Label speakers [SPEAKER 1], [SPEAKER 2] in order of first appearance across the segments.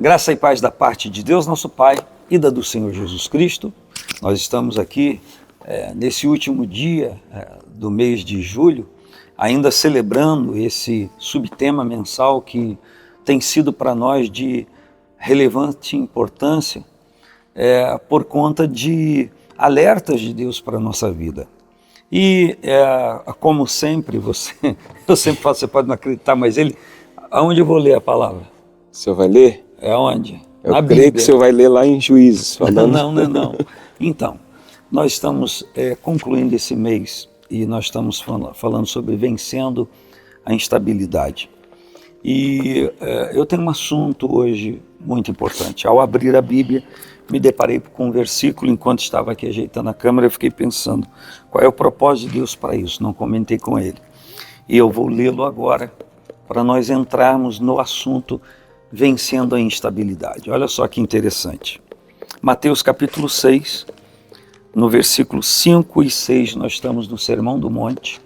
[SPEAKER 1] Graça e paz da parte de Deus, nosso Pai, e da do Senhor Jesus Cristo. Nós estamos aqui nesse último dia do mês de julho, ainda celebrando esse subtema mensal que tem sido para nós de relevante importância por conta de alertas de Deus para a nossa vida. E como sempre, eu sempre falo, você pode não acreditar, mas aonde eu vou ler a palavra?
[SPEAKER 2] O senhor vai ler?
[SPEAKER 1] É onde?
[SPEAKER 2] Eu
[SPEAKER 1] Na
[SPEAKER 2] creio
[SPEAKER 1] Bíblia.
[SPEAKER 2] que o senhor vai ler lá em Juízes. Falando...
[SPEAKER 1] Não. Então, nós estamos concluindo esse mês e nós estamos falando sobre vencendo a instabilidade. E eu tenho um assunto hoje muito importante. Ao abrir a Bíblia, me deparei com um versículo, enquanto estava aqui ajeitando a câmera, eu fiquei pensando, qual é o propósito de Deus para isso? Não comentei com ele. E eu vou lê-lo agora, para nós entrarmos no assunto vencendo a instabilidade. Olha só que interessante. Mateus capítulo 6, no versículo 5 e 6, nós estamos no Sermão do Monte.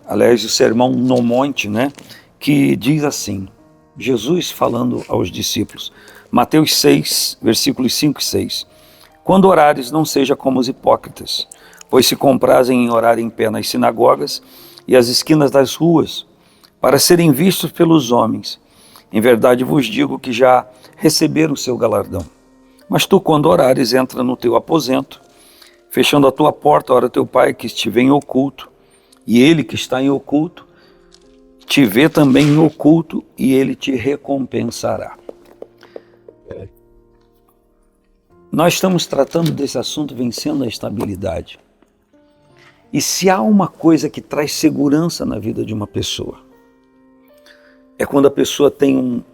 [SPEAKER 1] Aliás, o Sermão no Monte, né? Que diz assim, Jesus falando aos discípulos, Mateus 6, versículos 5 e 6. Quando orares, não seja como os hipócritas, pois se comprazem em orar em pé nas sinagogas e às esquinas das ruas, para serem vistos pelos homens. Em verdade vos digo que já receberam o seu galardão. Mas tu, quando orares, entra no teu aposento, fechando a tua porta, ora teu pai que estiver em oculto, e ele que está em oculto, te vê também em oculto, e ele te recompensará. Nós estamos tratando desse assunto vencendo a instabilidade. E se há uma coisa que traz segurança na vida de uma pessoa, é quando a pessoa tem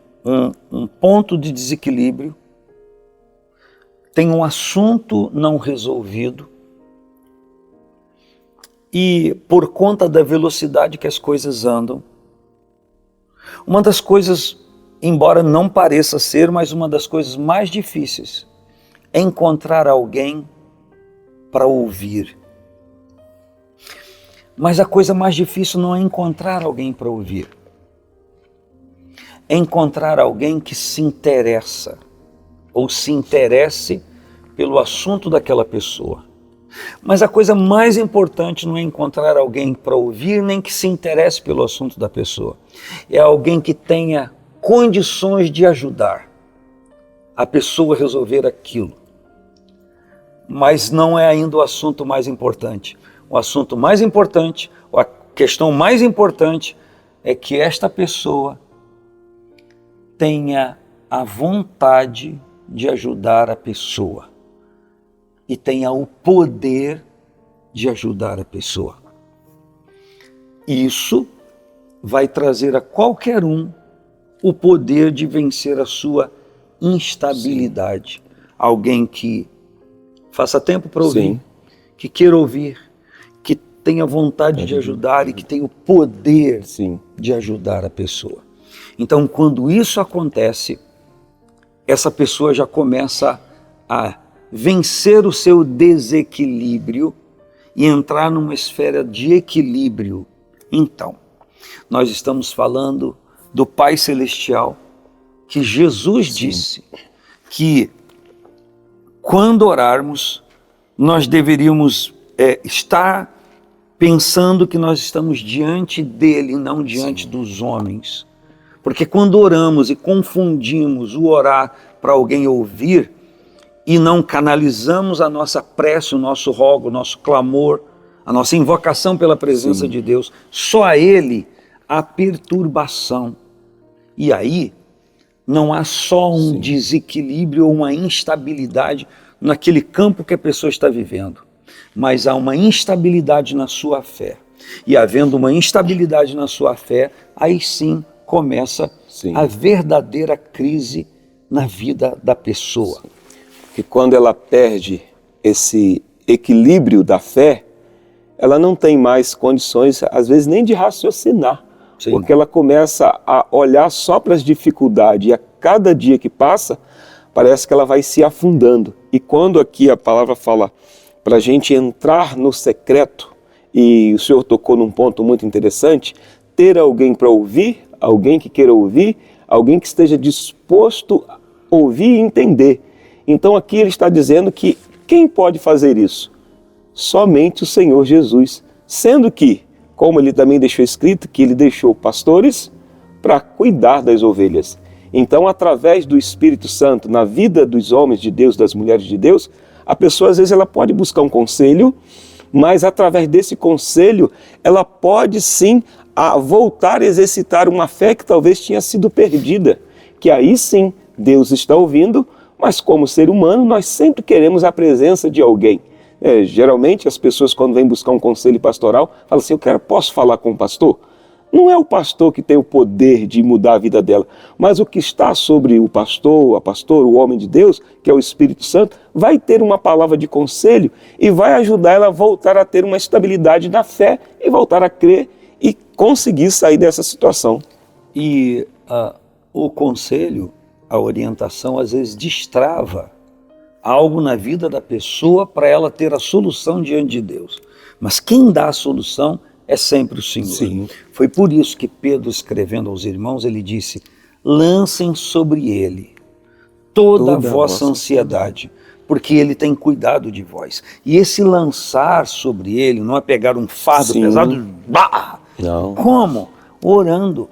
[SPEAKER 1] um ponto de desequilíbrio, tem um assunto não resolvido e por conta da velocidade que as coisas andam, uma das coisas, embora não pareça ser, mas uma das coisas mais difíceis é encontrar alguém para ouvir. Mas a coisa mais difícil não é encontrar alguém para ouvir. É encontrar alguém que se interessa ou se interesse pelo assunto daquela pessoa. Mas a coisa mais importante não é encontrar alguém para ouvir, nem que se interesse pelo assunto da pessoa. É alguém que tenha condições de ajudar a pessoa a resolver aquilo. Mas não é ainda o assunto mais importante. O assunto mais importante, ou a questão mais importante, é que esta pessoa tenha a vontade de ajudar a pessoa e tenha o poder de ajudar a pessoa. Isso vai trazer a qualquer um o poder de vencer a sua instabilidade. Sim. Alguém que faça tempo para ouvir, sim, que queira ouvir, que tenha vontade de ajudar e que tenha o poder, sim, de ajudar a pessoa. Então, quando isso acontece, essa pessoa já começa a vencer o seu desequilíbrio e entrar numa esfera de equilíbrio. Então, nós estamos falando do Pai Celestial, que Jesus disse que quando orarmos, nós deveríamos estar pensando que nós estamos diante dele, não diante dos homens. Porque quando oramos e confundimos o orar para alguém ouvir e não canalizamos a nossa prece, o nosso rogo, o nosso clamor, a nossa invocação pela presença de Deus, só a Ele há perturbação. E aí não há só um desequilíbrio ou uma instabilidade naquele campo que a pessoa está vivendo, mas há uma instabilidade na sua fé. E havendo uma instabilidade na sua fé, aí sim começa a verdadeira crise na vida da pessoa.
[SPEAKER 2] Que quando ela perde esse equilíbrio da fé, ela não tem mais condições, às vezes, nem de raciocinar. Sim. Porque ela começa a olhar só para as dificuldades e a cada dia que passa, parece que ela vai se afundando. E quando aqui a palavra fala para a gente entrar no secreto, e o senhor tocou num ponto muito interessante, ter alguém para ouvir, alguém que queira ouvir, alguém que esteja disposto a ouvir e entender. Então aqui ele está dizendo que quem pode fazer isso? Somente o Senhor Jesus. Sendo que, como ele também deixou escrito, que ele deixou pastores para cuidar das ovelhas. Então, através do Espírito Santo, na vida dos homens de Deus, das mulheres de Deus, a pessoa às vezes ela pode buscar um conselho, mas através desse conselho, ela pode sim voltar a exercitar uma fé que talvez tinha sido perdida. Que aí sim, Deus está ouvindo, mas como ser humano, nós sempre queremos a presença de alguém. Geralmente as pessoas quando vêm buscar um conselho pastoral, falam assim, posso falar com o pastor? Não é o pastor que tem o poder de mudar a vida dela, mas o que está sobre o pastor, a pastora, o homem de Deus, que é o Espírito Santo, vai ter uma palavra de conselho e vai ajudar ela a voltar a ter uma estabilidade na fé e voltar a crer e conseguir sair dessa situação.
[SPEAKER 1] E o conselho, a orientação, às vezes destrava algo na vida da pessoa para ela ter a solução diante de Deus. Mas quem dá a solução é sempre o Senhor.
[SPEAKER 2] Sim.
[SPEAKER 1] Foi por isso que Pedro, escrevendo aos irmãos, ele disse, lancem sobre ele toda a vossa ansiedade, porque ele tem cuidado de vós. E esse lançar sobre ele não é pegar um fardo pesado,
[SPEAKER 2] não.
[SPEAKER 1] Como? Orando,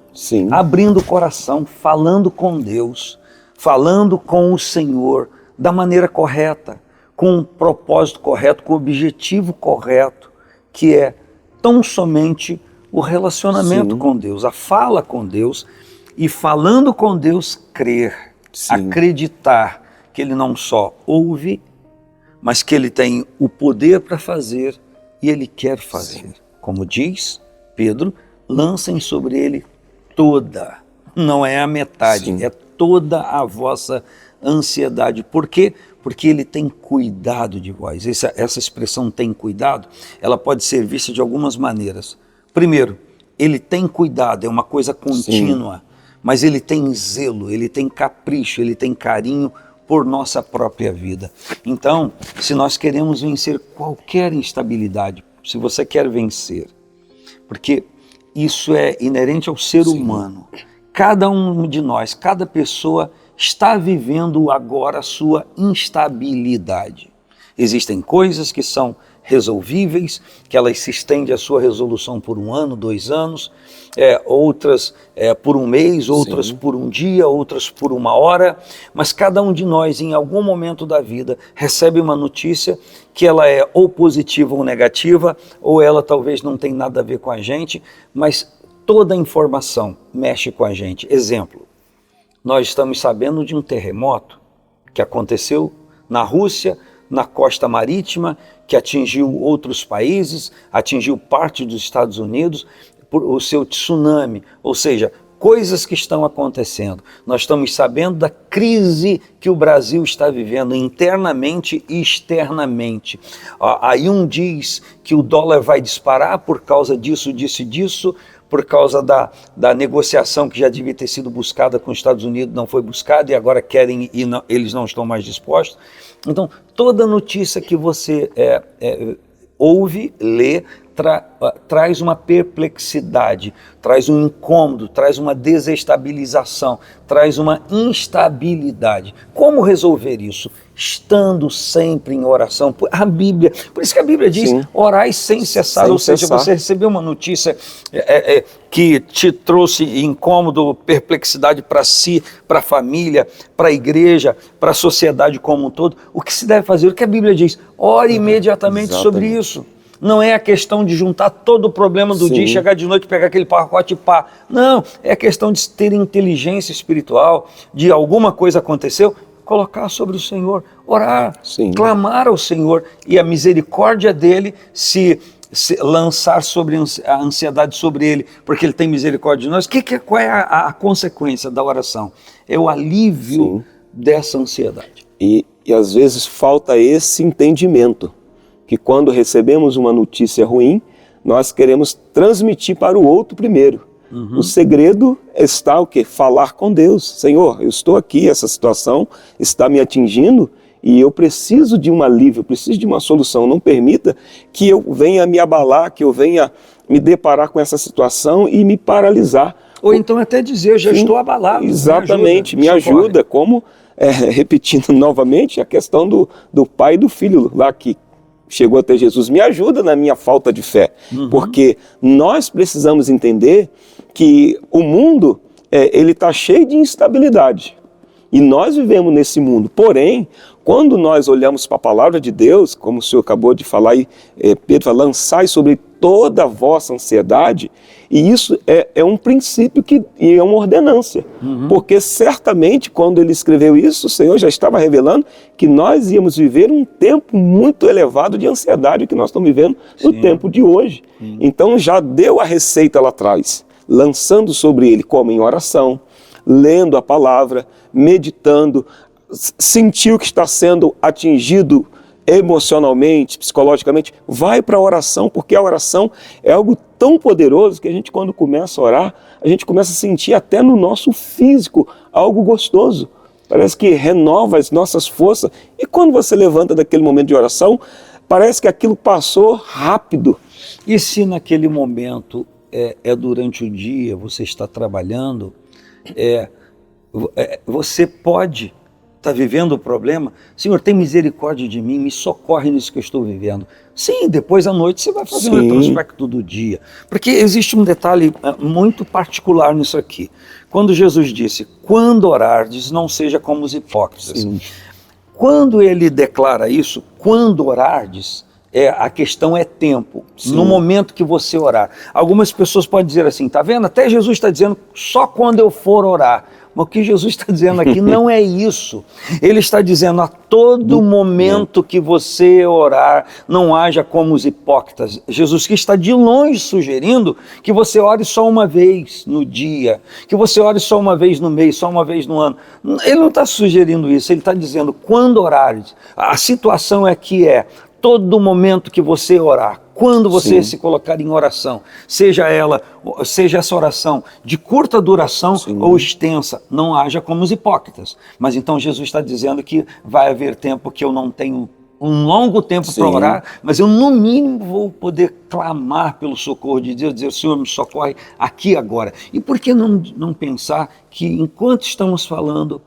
[SPEAKER 1] abrindo o coração, falando com Deus, falando com o Senhor da maneira correta, com um propósito correto, com o objetivo correto, que é tão somente o relacionamento com Deus, a fala com Deus, e falando com Deus, crer, acreditar que Ele não só ouve, mas que Ele tem o poder para fazer e Ele quer fazer. Como diz Pedro, lancem sobre Ele toda, não é a metade, é toda a vossa ansiedade. Por quê? Porque Ele tem cuidado de vós. Essa expressão tem cuidado, ela pode ser vista de algumas maneiras. Primeiro, Ele tem cuidado, é uma coisa contínua, mas Ele tem zelo, Ele tem capricho, Ele tem carinho por nossa própria vida. Então, se nós queremos vencer qualquer instabilidade, se você quer vencer, porque isso é inerente ao ser humano, cada um de nós, cada pessoa está vivendo agora a sua instabilidade. Existem coisas que são resolvíveis, que elas se estendem a sua resolução por 1 ano, 2 anos, outras por 1 mês, outras por 1 dia, outras por 1 hora, mas cada um de nós em algum momento da vida recebe uma notícia que ela é ou positiva ou negativa, ou ela talvez não tem nada a ver com a gente, mas toda a informação mexe com a gente. Exemplo, nós estamos sabendo de um terremoto que aconteceu na Rússia, na costa marítima, que atingiu outros países, atingiu parte dos Estados Unidos, por o seu tsunami, ou seja, coisas que estão acontecendo. Nós estamos sabendo da crise que o Brasil está vivendo internamente e externamente. Aí um diz que o dólar vai disparar por causa disso, disso e disso, por causa da negociação que já devia ter sido buscada com os Estados Unidos, não foi buscada e agora querem e não, eles não estão mais dispostos. Então, toda notícia que você ouve, lê, traz uma perplexidade, traz um incômodo, traz uma desestabilização, traz uma instabilidade. Como resolver isso? Estando sempre em oração. A Bíblia, por isso que a Bíblia diz, orai sem cessar, ou seja, você recebeu uma notícia que te trouxe incômodo, perplexidade para si, para a família, para a igreja, para a sociedade como um todo. O que se deve fazer? O que a Bíblia diz? Ore imediatamente sobre isso. Não é a questão de juntar todo o problema do dia, chegar de noite e pegar aquele pacote e pá. Não, é a questão de ter inteligência espiritual, de alguma coisa aconteceu, colocar sobre o Senhor, orar, clamar ao Senhor e a misericórdia dele se lançar sobre a ansiedade sobre ele, porque ele tem misericórdia de nós. Qual é a consequência da oração? É o alívio dessa ansiedade.
[SPEAKER 2] E às vezes falta esse entendimento, que quando recebemos uma notícia ruim, nós queremos transmitir para o outro primeiro. O segredo está o quê? Falar com Deus. Senhor, eu estou aqui, essa situação está me atingindo e eu preciso de um alívio, eu preciso de uma solução. Não permita que eu venha me abalar, que eu venha me deparar com essa situação e me paralisar.
[SPEAKER 1] Ou então até dizer, eu já estou abalado.
[SPEAKER 2] Exatamente, me ajuda. Como, repetindo novamente, a questão do pai e do filho lá que chegou até Jesus. Me ajuda na minha falta de fé. Porque nós precisamos entender que o mundo, ele está cheio de instabilidade. E nós vivemos nesse mundo. Porém, quando nós olhamos para a palavra de Deus, como o senhor acabou de falar, Pedro fala, lançai sobre toda a vossa ansiedade, e isso é um princípio e é uma ordenância. Porque certamente, quando ele escreveu isso, o Senhor já estava revelando que nós íamos viver um tempo muito elevado de ansiedade que nós estamos vivendo no tempo de hoje. Então já deu a receita lá atrás, lançando sobre ele como em oração, lendo a palavra, meditando, sentiu que está sendo atingido emocionalmente, psicologicamente, vai para a oração, porque a oração é algo tão poderoso que a gente, quando começa a orar, a gente começa a sentir até no nosso físico algo gostoso. Parece que renova as nossas forças. E quando você levanta daquele momento de oração, parece que aquilo passou rápido.
[SPEAKER 1] E se naquele momento durante o dia, você está trabalhando, você pode estar vivendo o problema, Senhor, tem misericórdia de mim, me socorre nisso que eu estou vivendo. Sim, depois à noite você vai fazer um retrospecto do dia. Porque existe um detalhe muito particular nisso aqui. Quando Jesus disse, quando orardes, não seja como os hipócritas. Quando ele declara isso, quando orardes, a questão é tempo, no momento que você orar. Algumas pessoas podem dizer assim, tá vendo? Até Jesus está dizendo, só quando eu for orar. Mas o que Jesus está dizendo aqui não é isso. Ele está dizendo, a todo momento que você orar, não haja como os hipócritas. Jesus que está de longe sugerindo que você ore só uma vez no dia, que você ore só uma vez no mês, só uma vez no ano. Ele não está sugerindo isso, ele está dizendo, quando orares, a situação é que todo momento que você orar, quando você se colocar em oração, seja essa oração de curta duração ou extensa, não haja como os hipócritas. Mas então Jesus está dizendo que vai haver tempo que eu não tenho um longo tempo para orar, mas eu no mínimo vou poder clamar pelo socorro de Deus, dizer, Senhor, me socorre aqui agora. E por que não pensar que enquanto estamos falando,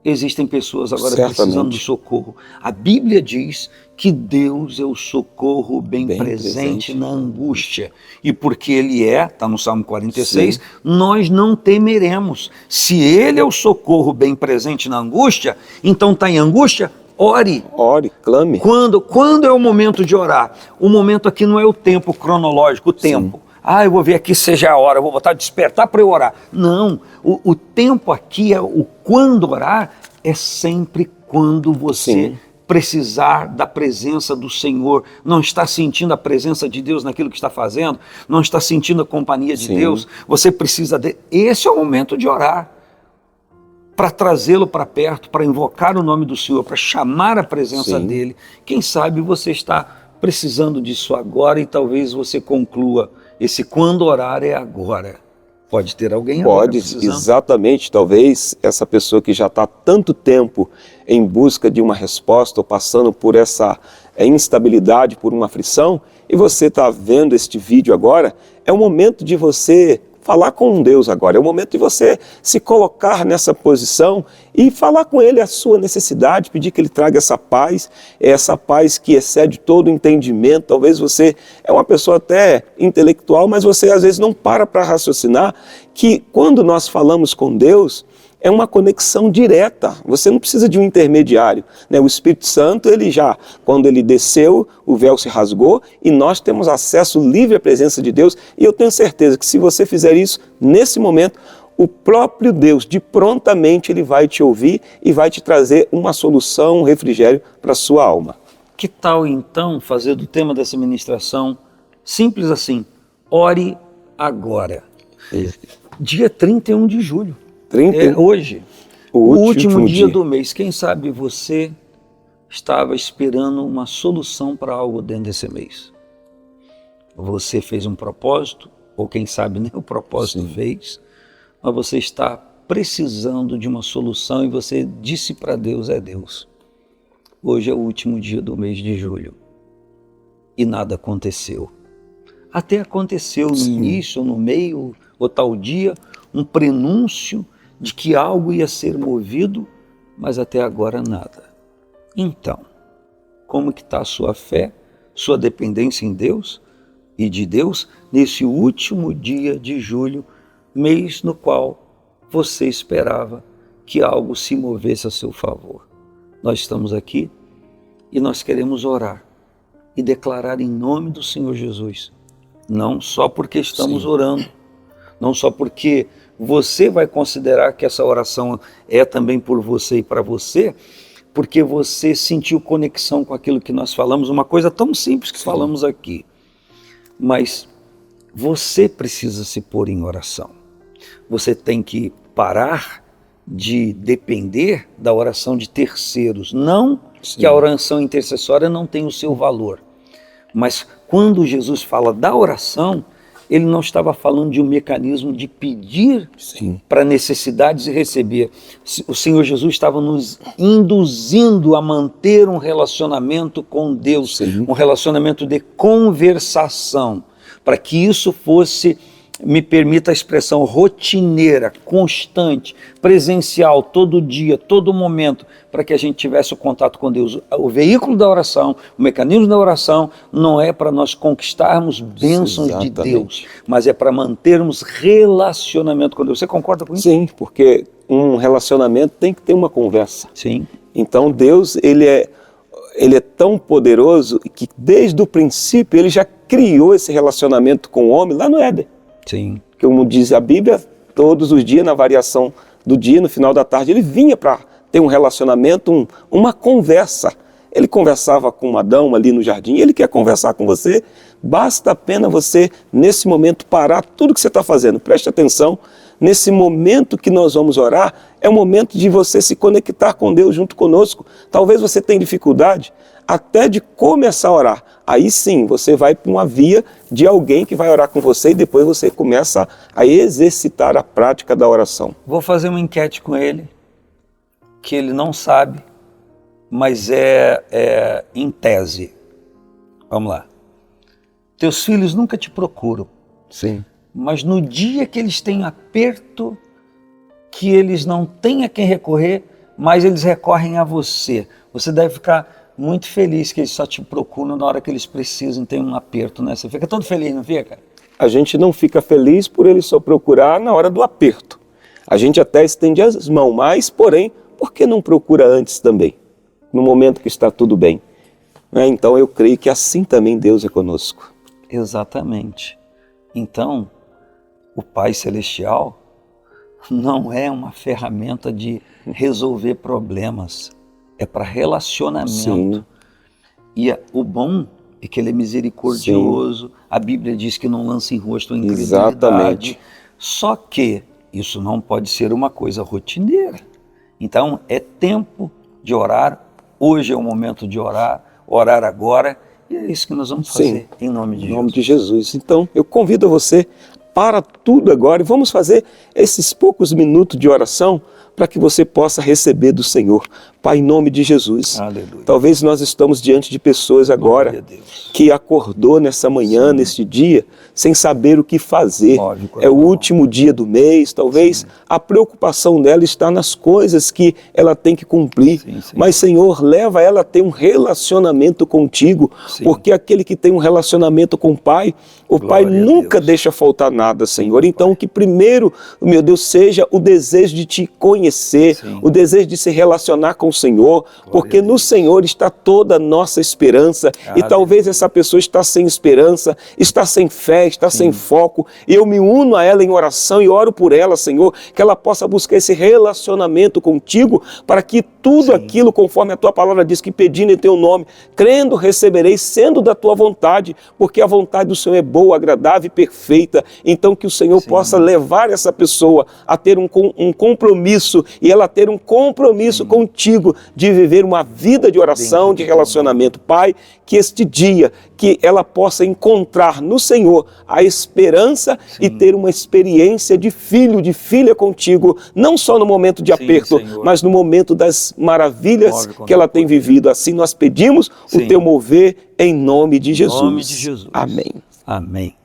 [SPEAKER 1] existem pessoas agora precisando de socorro. A Bíblia diz que Deus é o socorro bem presente na angústia. E porque Ele está no Salmo 46, nós não temeremos. Se Ele é o socorro bem presente na angústia, então está em angústia, ore.
[SPEAKER 2] Ore, clame.
[SPEAKER 1] Quando é o momento de orar? O momento aqui não é o tempo cronológico, o tempo. Eu vou ver aqui seja a hora, vou botar despertar para eu orar. Não, o tempo aqui, o quando orar, é sempre quando você precisar da presença do Senhor, não está sentindo a presença de Deus naquilo que está fazendo, não está sentindo a companhia de Deus, você precisa esse é o momento de orar, para trazê-lo para perto, para invocar o nome do Senhor, para chamar a presença dEle. Quem sabe você está precisando disso agora e talvez você conclua, esse quando orar é agora. Pode ter alguém agora precisando.
[SPEAKER 2] Exatamente. Talvez essa pessoa que já está há tanto tempo em busca de uma resposta ou passando por essa instabilidade, por uma aflição, e você está vendo este vídeo agora, é o momento de você falar com Deus agora, é o momento de você se colocar nessa posição e falar com Ele a sua necessidade, pedir que Ele traga essa paz que excede todo o entendimento. Talvez você é uma pessoa até intelectual, mas você às vezes não para raciocinar que quando nós falamos com Deus, é uma conexão direta, você não precisa de um intermediário, né? O Espírito Santo, quando ele desceu, o véu se rasgou e nós temos acesso livre à presença de Deus, e eu tenho certeza que se você fizer isso, nesse momento, o próprio Deus, de prontamente, Ele vai te ouvir e vai te trazer uma solução, um refrigério para a sua alma.
[SPEAKER 1] Que tal então fazer do tema dessa ministração simples assim, ore agora. Dia 31 de julho. Hoje, o último dia do mês. Quem sabe você estava esperando uma solução para algo dentro desse mês. Você fez um propósito, ou quem sabe nem o propósito fez, mas você está precisando de uma solução e você disse para Deus, Deus, hoje é o último dia do mês de julho e nada aconteceu. Até aconteceu no início, ou no meio, ou tal dia, um prenúncio de que algo ia ser movido, mas até agora nada. Então, como que está a sua fé, sua dependência em Deus e de Deus nesse último dia de julho, mês no qual você esperava que algo se movesse a seu favor? Nós estamos aqui e nós queremos orar e declarar em nome do Senhor Jesus, não só porque estamos orando, não só porque você vai considerar que essa oração é também por você e para você, porque você sentiu conexão com aquilo que nós falamos, uma coisa tão simples que falamos aqui. Mas você precisa se pôr em oração. Você tem que parar de depender da oração de terceiros. Não que a oração intercessória não tenha o seu valor, mas quando Jesus fala da oração, ele não estava falando de um mecanismo de pedir para necessidades e receber. O Senhor Jesus estava nos induzindo a manter um relacionamento com Deus, um relacionamento de conversação, para que isso fosse, me permita a expressão, rotineira, constante, presencial, todo dia, todo momento, para que a gente tivesse o contato com Deus. O veículo da oração, o mecanismo da oração não é para nós conquistarmos bênçãos de Deus, mas é para mantermos relacionamento com Deus. Você concorda com isso?
[SPEAKER 2] Sim, porque um relacionamento tem que ter uma conversa.
[SPEAKER 1] Sim.
[SPEAKER 2] Então Deus, ele é tão poderoso que desde o princípio ele já criou esse relacionamento com o homem lá no Éden.
[SPEAKER 1] Sim.
[SPEAKER 2] Como diz a Bíblia, todos os dias, na variação do dia, no final da tarde, ele vinha para ter um relacionamento, uma conversa. Ele conversava com Adão ali no jardim, ele quer conversar com você, basta apenas você, nesse momento, parar tudo que você está fazendo. Preste atenção, nesse momento que nós vamos orar, é o momento de você se conectar com Deus junto conosco. Talvez você tenha dificuldade até de começar a orar. Aí sim, você vai para uma via de alguém que vai orar com você e depois você começa a exercitar a prática da oração.
[SPEAKER 1] Vou fazer uma enquete com ele, que ele não sabe, mas é em tese. Vamos lá. Teus filhos nunca te procuram.
[SPEAKER 2] Sim.
[SPEAKER 1] Mas no dia que eles têm aperto, que eles não têm a quem recorrer, mas eles recorrem a você. Você deve ficar muito feliz que eles só te procuram na hora que eles precisam, tem um aperto, né? Você fica todo feliz, não fica?
[SPEAKER 2] A gente não fica feliz por ele só procurar na hora do aperto. A gente até estende as mãos, mas, porém, por que não procura antes também? No momento que está tudo bem. Então eu creio que assim também Deus é conosco.
[SPEAKER 1] Exatamente. Então, o Pai Celestial não é uma ferramenta de resolver problemas. É para relacionamento.
[SPEAKER 2] Sim.
[SPEAKER 1] E o bom é que ele é misericordioso. Sim. A Bíblia diz que não lança em rosto a incredulidade.
[SPEAKER 2] Exatamente.
[SPEAKER 1] Só que isso não pode ser uma coisa rotineira. Então é tempo de orar. Hoje é o momento de orar agora. E é isso que nós vamos fazer. Sim. Em nome de Jesus.
[SPEAKER 2] Em nome de Jesus. Então eu convido você para tudo agora e vamos fazer esses poucos minutos de oração para que você possa receber do Senhor. Pai, em nome de Jesus.
[SPEAKER 1] Aleluia.
[SPEAKER 2] Talvez nós estamos diante de pessoas agora que acordou nessa manhã, neste dia, sem saber o que fazer. É o último dia do mês, talvez a preocupação dela está nas coisas que ela tem que cumprir. Mas, Senhor, leva ela a ter um relacionamento contigo, porque aquele que tem um relacionamento com o Pai nunca deixa faltar nada, Senhor. Então, que primeiro, meu Deus, seja o desejo de te conhecer, o desejo de se relacionar com o Senhor, porque no Senhor está toda a nossa esperança. E talvez essa pessoa está sem esperança, está sem fé, está sem foco. E eu me uno a ela em oração e oro por ela, Senhor, que ela possa buscar esse relacionamento contigo, para que tudo aquilo, conforme a tua palavra diz, que pedindo em teu nome, crendo receberei, sendo da tua vontade, porque a vontade do Senhor é boa, agradável e perfeita. Então que o Senhor possa levar essa pessoa a ter um compromisso, e ela ter um compromisso contigo, de viver uma vida de oração, de relacionamento. Pai, que este dia, que ela possa encontrar no Senhor a esperança e ter uma experiência de filho, de filha contigo, não só no momento de aperto, mas no momento das maravilhas que ela tem vivido. Assim nós pedimos o teu mover em nome de Jesus.
[SPEAKER 1] Em nome de Jesus.
[SPEAKER 2] Amém.
[SPEAKER 1] Amém.